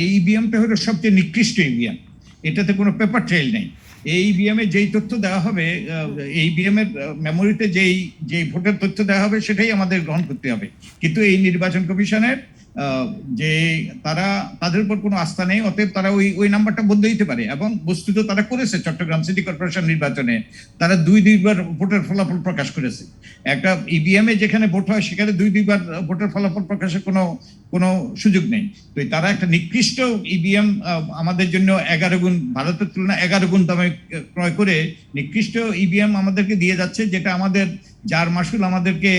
এই ইভিএমটা হলো সবচেয়ে নিকৃষ্ট ইভিএম, এটাতে কোনো পেপার ট্রেল নেই। এই ইভিএম এ যেই তথ্য দেওয়া হবে, এই ইভিএম এর মেমোরিতে যেই ভোটের তথ্য দেওয়া হবে, সেটাই আমাদের গ্রহণ করতে হবে। কিন্তু এই নির্বাচন কমিশনের যে তাদের উপর কোনো আস্থা নেই, অতএব তারা ওই নাম্বারটা বদলে দিতে পারে। এবং বস্তুত তারা করেছে, চট্টগ্রাম সিটি কর্পোরেশন নির্বাচনে তারা দুইবার ভোটের ফলাফল প্রকাশ করেছে। একটা ইভিএম এ যেখানে ভোট হয়, সেখানে দুইবার ভোটের ফলাফল প্রকাশের কোনো সুযোগ নেই। তো তারা একটা নিকৃষ্ট ইভিএম আমাদের জন্য 11 গুণ, ভারতের তুলনায় 11 গুণ দামে ক্রয় করে নিকৃষ্ট ইভিএম আমাদেরকে দিয়ে যাচ্ছে, যেটা যার মাসুল আমাদেরকে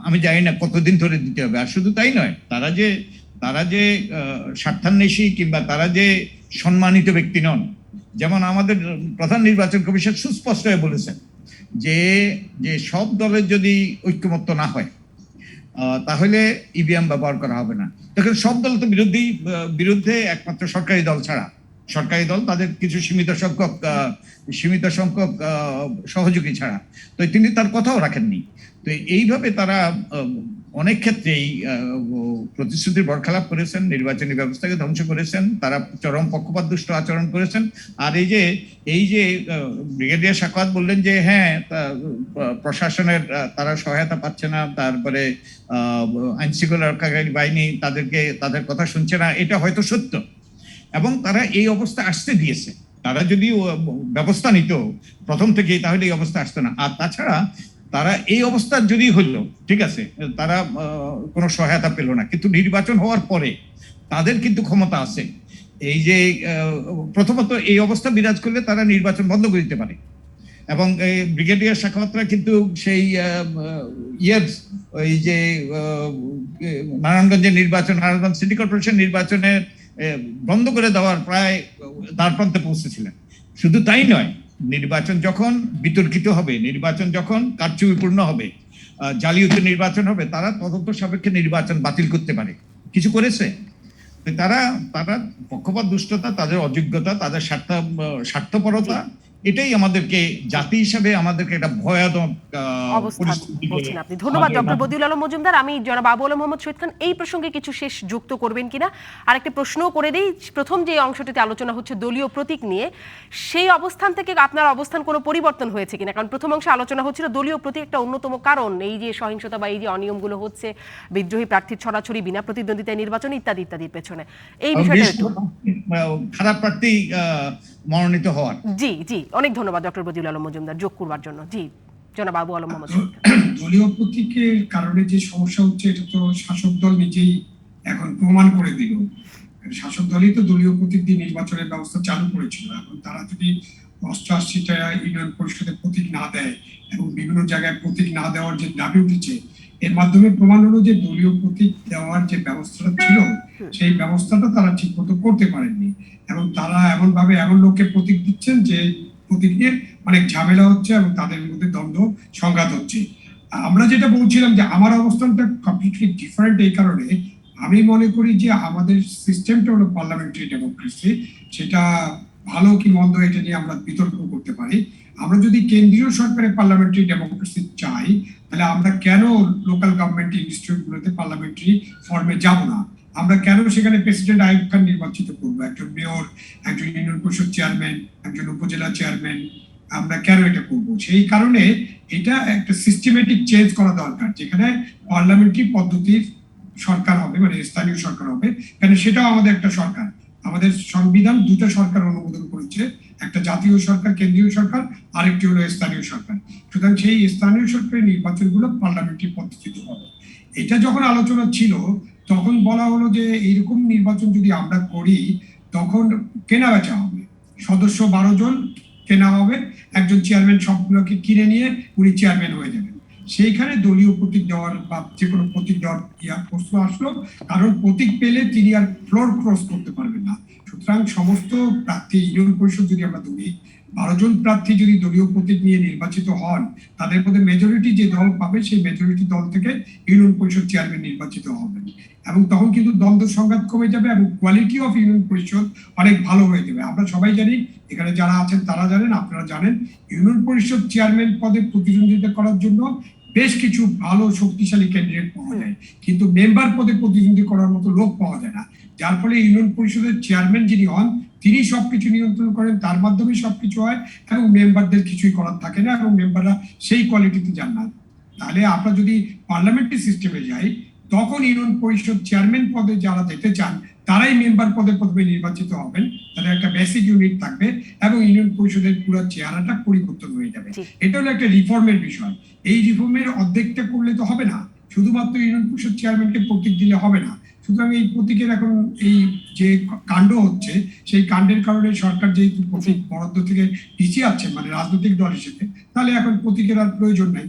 আমি জানি না কতদিন ধরে দিতে হবে। আর শুধু তাই নয়, তারা যে স্বার্থান্বেষী কিংবা তারা যে সম্মানিত ব্যক্তি নন। যেমন আমাদের প্রধান নির্বাচন কমিশন সুস্পষ্ট হয়ে বলেছেন যে সব দলের যদি ঐক্যমত্য না হয়, তাহলে ইভিএম ব্যবহার করা হবে না। তখন সব দল তো বিরুদ্ধে একমাত্র সরকারি দল ছাড়া, সরকারি দল তাদের কিছু সীমিত সংখ্যক সহযোগী ছাড়া, তো তিনি তার কথাও রাখেননি। তো এইভাবে তারা অনেক ক্ষেত্রেই প্রতিশ্রুতির বরখেলাপ করেছেন, নির্বাচনী ব্যবস্থাকে ধ্বংস করেছেন, তারা চরম পক্ষপাতদুষ্ট আচরণ করেছেন। আর এই যে ব্রিগেডিয়ার সাখাওয়াত বললেন যে হ্যাঁ, প্রশাসনের তারা সহায়তা পাচ্ছে না, তারপরে আইন শৃঙ্খলা রক্ষাকারী বাহিনী তাদের কথা শুনছে না, এটা হয়তো সত্য, এবং তারা এই অবস্থা আসতে দিয়েছে। তারা যদি ব্যবস্থা নিত প্রথম থেকেই তাহলে এই অবস্থা আসতো না। আর তাছাড়া তারা এই অবস্থা যদি হইলো, ঠিক আছে, তারা কোনো সহায়তা পেল না, কিন্তু নির্বাচন হওয়ার পরে তাদের কিন্তু ক্ষমতা আছে। এই যে প্রথমত এই অবস্থা বিরাজ করলে তারা নির্বাচন বন্ধ করে দিতে পারে। এবং ব্রিগেডিয়ার সাখাওয়াতরা কিন্তু সেই ওই যে নারায়ণগঞ্জের নির্বাচন, নারায়ণগঞ্জ সিটি কর্পোরেশন নির্বাচনের বন্ধ করে দেওয়ার প্রায় দ্বার প্রান্তে পৌঁছেছিলেন। শুধু তাই নয়, নির্বাচন যখন বিতর্কিত হবে, নির্বাচন যখন কারচুপিপূর্ণ হবে, জালিয়াতি নির্বাচন হবে, তারা তদন্ত সাপেক্ষে নির্বাচন বাতিল করতে পারে। কিছু করেছে? তারা পক্ষপাত দুষ্টতা, তাদের অযোগ্যতা, তাদের স্বার্থপরতা, এটাই আমাদেরকে জাতি হিসাবে আমাদেরকে একটা ভয়ানক অবস্থা বলছেন আপনি। ধন্যবাদ ডক্টর বদিউল আলম মজুমদার। আমি জনাব আবু আলম মোহাম্মদ শহীদ খান এই প্রসঙ্গে কিছু শেষ যুক্ত করবেন কিনা আরেকটা প্রশ্ন করে দিই। প্রথম যে অংশটিতে আলোচনা হচ্ছে দলীয় প্রতীক নিয়ে, সেই অবস্থান থেকে আপনার অবস্থান কোনো পরিবর্তন হয়েছে কিনা? কারণ প্রথম অংশে আলোচনা হচ্ছিল দলীয় প্রতীক একটা অন্যতম কারণ এই যে সহিংসতা বা এই যে অনিয়মগুলো হচ্ছে, বিদ্রোহী প্রার্থীর ছড়াছড়ি, বিনা প্রতিদ্বন্দ্বিতায় নির্বাচন ইত্যাদি ইত্যাদির পেছনে এই বিষয়টা একটু খারাপ প্রার্থী মনোনীত হওয়ার। জি জি, অনেক ধন্যবাদ ডক্টর বদিউল আলম মজুমদার যোগ করবার জন্য। জি জনাব আবু আলম মোহাম্মদ। দলীয় প্রতীকের কারণে যে সমস্যা হচ্ছে এটা তো শাসক দল নিজেই এখন প্রমাণ করে দিল। শাসক দলই তো দলীয় প্রতীক দিয়ে নির্বাচনের ব্যবস্থা চালু করেছিল। এখন তারা যদি 88টা ইউনিয়ন পরিষদের প্রতীক না দেয় এবং বিভিন্ন জায়গায় প্রতীক না দেওয়ার যে দাবি উঠেছে, এর মাধ্যমে প্রমাণ হলো যে দলীয় প্রতীক দেওয়ার যে ব্যবস্থাটা ছিল সেই ব্যবস্থাটা তারা ঠিক মতো করতে পারেননি। এবং তারা এমন লোককে প্রতীক দিচ্ছেন যে প্রতীক নিয়ে অনেক ঝামেলা হচ্ছে এবং তাদের মধ্যে দ্বন্দ্ব সংঘাত হচ্ছে। আমরা যেটা বলছিলাম যে আমার অবস্থানটা কমপ্লিটলি ডিফারেন্ট এই কারণে, আমি মনে করি যে আমাদের সিস্টেমটা হলো পার্লামেন্টারি ডেমোক্রেসি। সেটা ভালো কি মন্দ এটা নিয়ে আমরা বিতর্ক করতে পারি। আমরা যদি কেন্দ্রীয় সরকারের পার্লামেন্টারি ডেমোক্রেসি চাই, তাহলে আমরা কেন লোকাল গভর্নমেন্ট ইনস্টিটিউটগুলোতে পার্লামেন্টারি ফর্মে যাব না? আমরা কেন সেখানে প্রেসিডেন্ট আইয়ুব খান নির্বাচিত করবো, একজন মেয়র, একজন ইউনিয়ন পরিষদ চেয়ারম্যান, একজন উপজেলা চেয়ারম্যান, আমরা কেন এটা করবো? সেই কারণে এটা একটা সিস্টেমেটিক চেঞ্জ করা দরকার, যেখানে পার্লামেন্টারি পদ্ধতির সরকার হবে, মানে স্থানীয় সরকার হবে। কারণ সেটাও আমাদের একটা সরকার, আমাদের সংবিধান দুটো সরকার অনুমোদন করেছে, একটা জাতীয় সরকার কেন্দ্রীয় সরকার, আরেকটি হলো স্থানীয় সরকার। সুতরাং সেই স্থানীয় সরকারের নির্বাচনগুলো পার্লামেন্টারি পদ্ধতিতে হবে। এটা যখন আলোচনা ছিল তখন বলা হলো যে এইরকম নির্বাচন যদি আমরা করি তখন কেনা বেচা হবে, সদস্য 12 জন কেনা হবে, একজন চেয়ারম্যান সবগুলোকে কিনে নিয়ে উনি চেয়ারম্যান হয়ে যাবেন। সেইখানে দলীয় প্রতীক দেওয়ার বা যে কোনো প্রতীক দেওয়ার প্রশ্ন আসলো, কারণ প্রতীক পেলে তিনি আর ফ্লোর ক্রস করতে পারবেন না। সুতরাং সমস্ত প্রার্থী ইউনিয়ন পরিষদ যদি আমরা ধরি, 12 জন প্রার্থী যদি দলীয় প্রতীক নিয়ে নির্বাচিত হন, তাদের মধ্যে মেজরিটি যে দল পাবে সেই মেজরিটি দল থেকে ইউনিয়ন পরিষদ চেয়ারম্যান নির্বাচিত হবেন। এবং তখন কিন্তু দ্বন্দ্ব সংঘাত কমে যাবে এবং কোয়ালিটি অফ ইউনিয়ন পরিষদ অনেক ভালো হয়ে যাবে। আমরা সবাই জানি, এখানে যারা আছেন তারা জানেন, আপনারা জানেন, ইউনিয়ন পরিষদ চেয়ারম্যান পদে প্রতিদ্বন্দ্বিতা করার জন্য বেশ কিছু ভালো শক্তিশালী ক্যান্ডিডেট পাওয়া যায়, কিন্তু মেম্বার পদে প্রতিদ্বন্দ্বী করার মতো লোক পাওয়া যায় না। যার ফলে ইউনিয়ন পরিষদের চেয়ারম্যান যিনি হন তিনি সবকিছু নিয়ন্ত্রণ করেন, তার মাধ্যমে সবকিছু হয় এবং মেম্বারদের কিছুই করার থাকে না এবং মেম্বাররা সেই কোয়ালিটিতে যান না। তাহলে আমরা যদি পার্লামেন্টারি সিস্টেমে যাই, তখন ইউনিয়ন পরিষদ চেয়ারম্যান পদে যারা যেতে চান তারাই মেম্বার পদে প্রথমে নির্বাচিত হবেন, তাদের একটা বেসিক ইউনিট থাকবে এবং ইউনিয়ন পরিষদের পুরো চেহারাটা পরিবর্তন হয়ে যাবে। এটা হলো একটা রিফর্মের বিষয়। এই রিফর্মের অর্ধেকটা করলে তো হবে না, শুধুমাত্র ইউনিয়ন পরিষদ চেয়ারম্যানকে প্রতীক দিলে হবে না। সুতরাং এই প্রতীকের এখন এই যে কাণ্ড হচ্ছে, সেই কাণ্ডের কারণে সরকার যেহেতু প্রতীক বরাদ্দ থেকে পিছিয়ে আছে, মানে রাজনৈতিক দল হিসেবে, তাহলে এখন প্রতীকের আর প্রয়োজন নাই।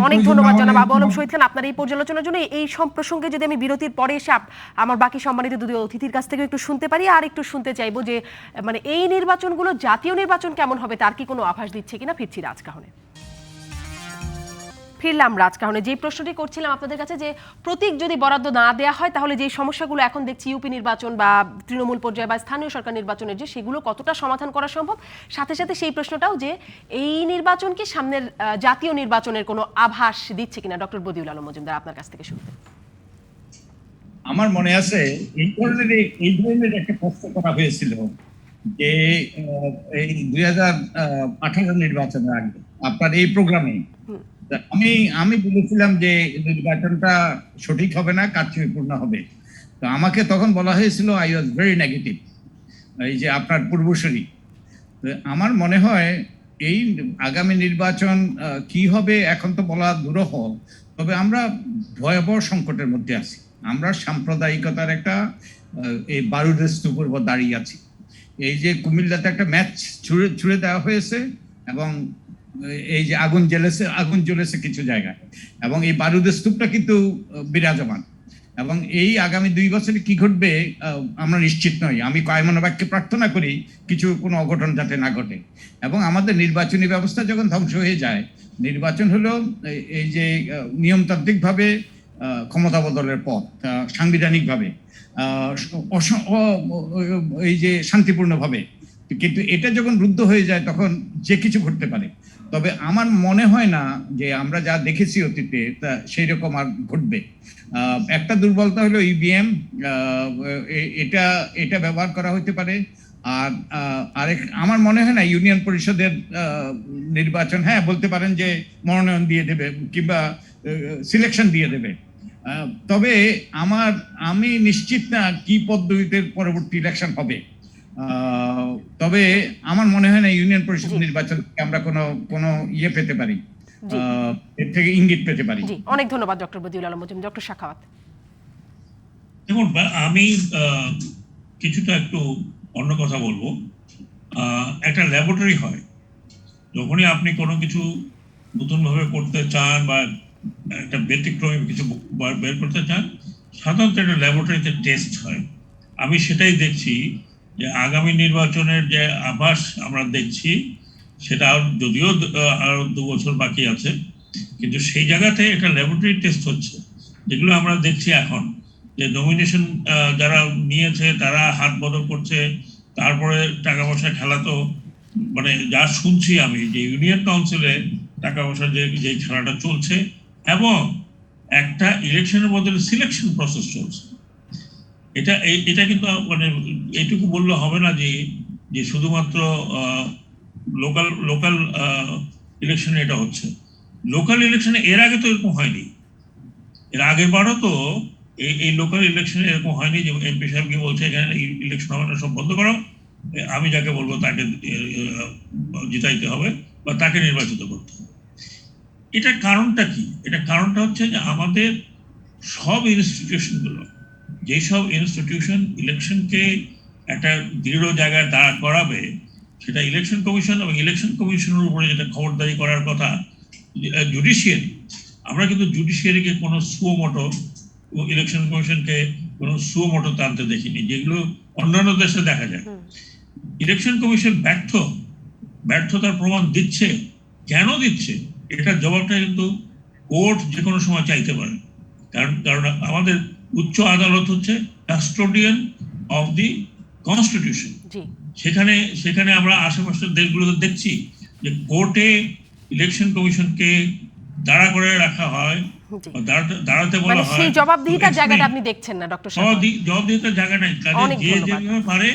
অনেক ধন্যবাদ জনাব আবু আলম শহীদ খান আপনার এই পর্যালোচনার জন্য। এই সব প্রসঙ্গে যদি আমি বিরতির পরে এসে আমার বাকি সম্মানিত দুই অতিথির কাছ থেকে একটু শুনতে পারি, আর একটু শুনতে চাইবো যে মানে এই নির্বাচনগুলো জাতীয় নির্বাচন কেমন হবে তার কি কোনো আভাস দিচ্ছে কিনা। ফিরছি রাজকাহনে। ফিরলাম রাজকাহনে। যে প্রশ্নটি করছিলাম আপনাদের কাছে, যে প্রতীক যদি বরাদ্দ না দেওয়া হয় তাহলে যে সমস্যাগুলো এখন দেখছি ইউপি নির্বাচন বা তৃণমূল পর্যায়ে বা স্থানীয় সরকার নির্বাচনের, যে সেগুলো কতটা সমাধান করা সম্ভব, সাথে সাথে সেই প্রশ্নটাও যে এই নির্বাচনকে সামনের জাতীয় নির্বাচনের কোনো আভাস দিচ্ছে কিনা। ডক্টর বদিউল আলম মজুমদার আপনার কাছ থেকে শুনতে। আমার মনে আছে এই ধরনের একটা প্রশ্ন করা হয়েছিল যে এই 2018 নির্বাচনের আগে আপনার এই প্রোগ্রামে আমি বলেছিলাম যে নির্বাচনটা সঠিক হবে না, কারচুপিপূর্ণ হবে। তো আমাকে তখন বলা হয়েছিল আই ওয়াজ ভেরি নেগেটিভ, এই যে আপনার পূর্বসূরি। আমার মনে হয় এই আগামী নির্বাচন কি হবে এখন তো বলা দুরূহ, তবে আমরা ভয়াবহ সংকটের মধ্যে আছি। আমরা সাম্প্রদায়িকতার একটা এই বারুদের স্তূপের উপর দাঁড়িয়ে আছি। এই যে কুমিল্লাতে একটা ম্যাচ ছুড়ে দেওয়া হয়েছে এবং এই যে আগুন জ্বলেছে কিছু জায়গায়, এবং এই বারুদের স্তূপটা কিন্তু বিরাজমান। এবং এই আগামী 2 বছরে কি ঘটবে আমরা নিশ্চিত নই। আমি কায়মনোবাক্যে বাক্যে প্রার্থনা করি কোনো অঘটন যাতে না ঘটে। এবং আমাদের নির্বাচনী ব্যবস্থা যখন ধ্বংস হয়ে যায়, নির্বাচন হলো এই যে নিয়মতান্ত্রিকভাবে ক্ষমতা বদলের পথ, সাংবিধানিকভাবে এই যে শান্তিপূর্ণভাবে, কিন্তু এটা যখন রুদ্ধ হয়ে যায় তখন যে কিছু ঘটতে পারে। তবে আমার মনে হয় না যে আমরা যা দেখেছি অতীতে তা সেই রকম আর ঘটবে। একটা দুর্বলতা হলো ইভিএম, এটা ব্যবহার করা হতে পারে। আর আরেক আমার মনে হয় না ইউনিয়ন পরিষদের নির্বাচন, হ্যাঁ বলতে পারেন যে মনোনয়ন দিয়ে দেবে কিংবা সিলেকশন দিয়ে দেবে, তবে আমি নিশ্চিত না কি পদ্ধতিতে পরবর্তী ইলেকশন হবে। তবে আমার মনে হয় না ইউনিয়ন পরিষদ নির্বাচন আমরা কোনো ইয়ে পেতে পারি, এর থেকে ইঙ্গিত পেতে পারি। অনেক ধন্যবাদ ডক্টর বদিউল আলম মজুমদার। ডক্টর সাখাওয়াত, দেখুন আমি কিছুটা একটু অন্য কথা বলবো। একটা ল্যাবরেটরি হয়, যখনই আপনি কোনো কিছু নতুন ভাবে করতে চান বা একটা ব্যতিক্রমী কিছু বের করতে চান, সাধারণত একটা ল্যাবরেটরিতে টেস্ট হয়। আমি সেটাই দেখছি যে আগামী নির্বাচনের যে আভাস আমরা দেখছি সেটা যদিও আরো 2 বছর বাকি আছে, কিন্তু সেই জায়গাতে একটা ল্যাবরেটরি টেস্ট হচ্ছে, যেগুলো আমরা দেখছি এখন যে নমিনেশন যারা নিয়েছে তারা হাত বদল করছে, তারপরে টাকা পয়সা খেলা তো মানে যা শুনছি আমি যে ইউনিয়ন কাউন্সিলে টাকা পয়সা যে খেলাটা চলছে, এবং একটা ইলেকশনের বদলে সিলেকশন প্রসেস চলছে। এটা কিন্তু মানে এইটুকু বললে হবে না যে শুধুমাত্র লোকাল ইলেকশনে এটা হচ্ছে। লোকাল ইলেকশনে এর আগে তো এরকম হয়নি। এর আগের বারও তো এই লোকাল ইলেকশনে এরকম হয়নি যে এমপি সাহেব কি বলছে এখানে ইলেকশন হবে না, সব বন্ধ করো, আমি যাকে বলবো তাকে জিতাইতে হবে বা তাকে নির্বাচিত করতে হবে। এটার কারণটা কি? এটা কারণটা হচ্ছে যে আমাদের সব ইনস্টিটিউশনগুলো, যেসব ইনস্টিটিউশন ইলেকশনকে একটা দৃঢ় জায়গায় দাঁড় করাবে, সেটা ইলেকশন কমিশন, এবং ইলেকশন কমিশনের উপরে যেটা খবরদারি করার কথা জুডিশিয়ারি। আমরা কিন্তু জুডিশিয়ারিকে কোনো সুমোটো, ইলেকশন কমিশনকে কোনো সুমোটো টানতে দেখিনি, যেগুলো অন্যান্য দেশে দেখা যায়। ইলেকশন কমিশন ব্যর্থতার প্রমাণ দিচ্ছে। কেন দিচ্ছে এটার জবাবটা কিন্তু কোর্ট যে কোনো সময় চাইতে পারে। কারণ আমাদের উচ্চ আদালত হচ্ছে কাস্টোডিয়ান অফ দি কনস্টিটিউশন। সেখানে আমরা আশেপাশের দেশগুলোতে দেখছি যে কোর্টে ইলেকশন কমিশনকে দাঁড়া করে রাখা হয়, দাঁড়াতে বলা হয়। সেই জবাবদিহিতার জায়গাটা আপনি দেখছেন না ডক্টর সাখাওয়াত? জবাবদিহিতার জায়গা নাই, কাজে যে যেভাবে পারে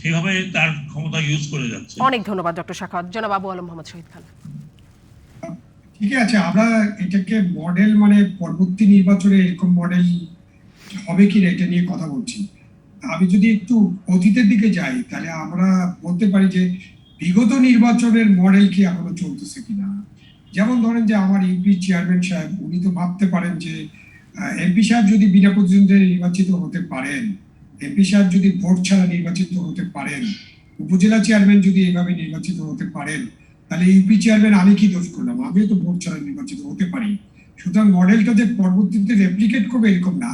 সেভাবে তার ক্ষমতা ইউজ করে যাচ্ছে। অনেক ধন্যবাদ ডক্টর সাখাওয়াত। জনাব আবু আলম মোহাম্মদ শহীদ খান। ঠিক আছে, আমরা এটাকে মডেল মানে পরবর্তী নির্বাচনে এরকম মডেল হবে কিনা এটা নিয়ে কথা বলছি। আমি যদি একটু অতীতের দিকে যাই তাহলে আমরা বলতে পারি যে বিগত নির্বাচনের মডেল কি এখনো চলতেছে কিনা। যেমন ধরেন যে আমার ইউপি চেয়ারম্যান সাহেব, উনি তো ভাবতে পারেন যে এমপি সাহেব যদি বিনা প্রতিদ্বন্দ্বিতা নির্বাচিত হতে পারেন, এমপি সাহেব যদি ভোট ছাড়া নির্বাচিত হতে পারেন, উপজেলা চেয়ারম্যান যদি এভাবে নির্বাচিত হতে পারেন, তাহলে ইউপি চেয়ারম্যান আমি কি দোষ করলাম, আমিও তো ভোট ছাড়া নির্বাচিত হতে পারি। সুতরাং মডেলটা যে পরবর্তীতে রেপ্লিকেট করবে এরকম না।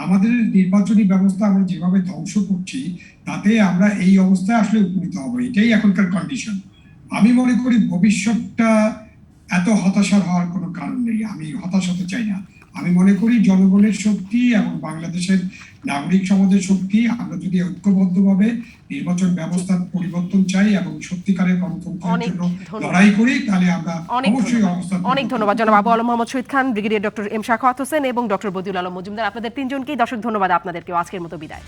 আমাদের নির্বাচনী ব্যবস্থা আমরা যেভাবে ধ্বংস করছি তাতে আমরা এই অবস্থায় আসলে উপনীত হবো, এটাই এখনকার কন্ডিশন। আমি মনে করি ভবিষ্যৎটা এত হতাশার হওয়ার কোনো কারণ নেই, আমি হতাশ হতে চাই না। আমি মনে করি জনগণের শক্তি এবং বাংলাদেশের নাগরিক সমাজের শক্তি, আমরা যদি ঐক্যবদ্ধভাবে নির্বাচন ব্যবস্থার পরিবর্তন চাই এবং সত্যিকারের গণতন্ত্রের জন্য লড়াই করি, তাহলে আমরা অবশ্যই অবস্থান। অনেক ধন্যবাদ জনাব Abu Alam Mohammad Shahid Khan, brigadier doctor M Sakhawat Hossain এবং ডক্টর বদিউল আলম মজুমদার। আপনাদের তিনজনকেই দর্শক ধন্যবাদ, আপনাদেরকেও আজকের মতো বিদায়।